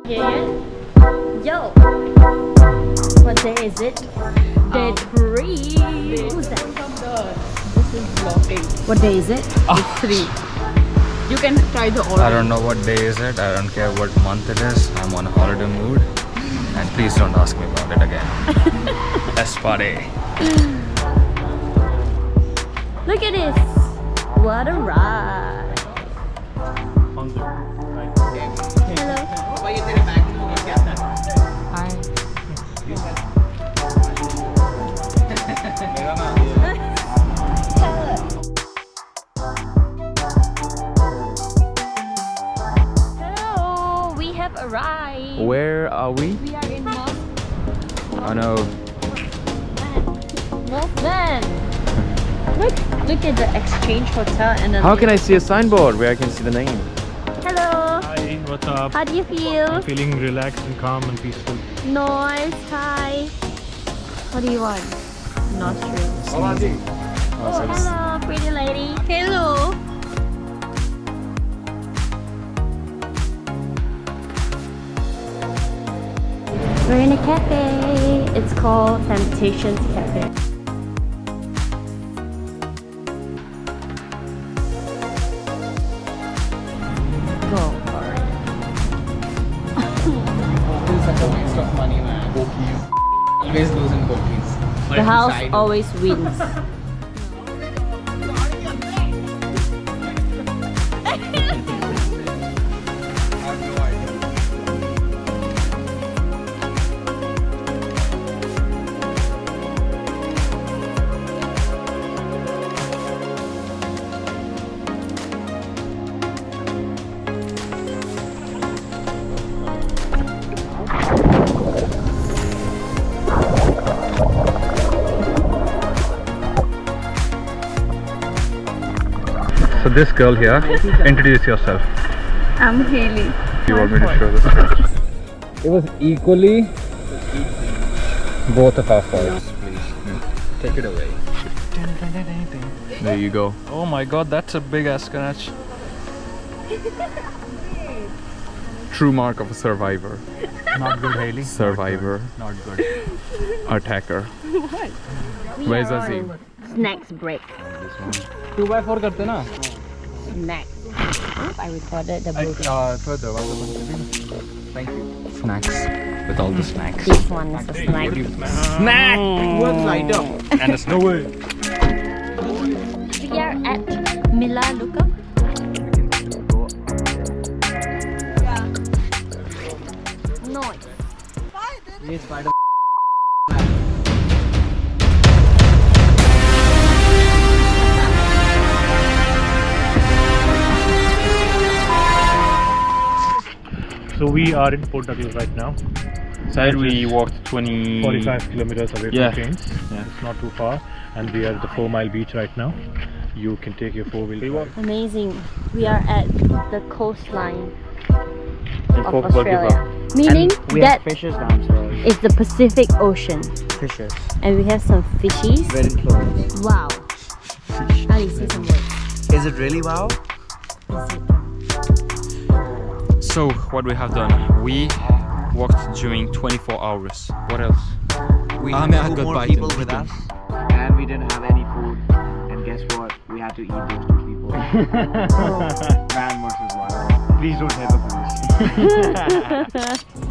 Yeah. Yo. What day is it? Day 3. Who's that? This is vlogging. What day is it? It's 3. You can try the order. I don't know what day is it. I don't care what month it is. I'm on a holiday mood. And please don't ask me about it again. Let's party. Look at this. What a ride. Hello. Hi. Hello. We have arrived. Where are we? We are in North Oh no. Van. Look at the Exchange Hotel and then. How can I see a signboard where I can see the name? Hello. Hi, what's up? How do you feel? I'm feeling relaxed and calm and peaceful. Noise. Hi. What do you want? Nostrils. Oh, Hello, pretty lady. Hello. We're in a cafe. It's called Temptations Cafe. Go for it. This is such a waste of money, man. Bokies. Always lose in bokies. The house always wins. So this girl here, introduce yourself. I'm Haley. You want me to show this? It was equally both of our faults. Take it away. There you go. Oh my god, that's a big ass scratch. True mark of a survivor. Not good, Haley. Survivor. Not good. Attacker. We Where's are Azim? on Snacks break. 2x4 करते ना? Snacks. I recorded the movie. Further. Thank you. Snacks. With all the snacks. This one is a snack. Snack! What's lighter? And it's no way. We are at Mila Luca. Noise. Yes, spider. So we are in Port Douglas right now. Side we walked 45 kilometers away Yeah. from Cairns. Yeah. It's not too far. And we are at the 4 Mile beach right now. You can take your 4-wheel drive. Amazing. We are at the coastline in of Australia. Meaning We that have fishes downstairs. is the Pacific Ocean. Fishes. And we have some fishies. Very close. Wow. Ali, say some words. Is it really wow? Is it? So what we have done, we walked during 24 hours. What else? We had two more people with us, and we didn't have any food. And guess what? We had to eat those 2 people. Man versus wild. Please don't hit the police.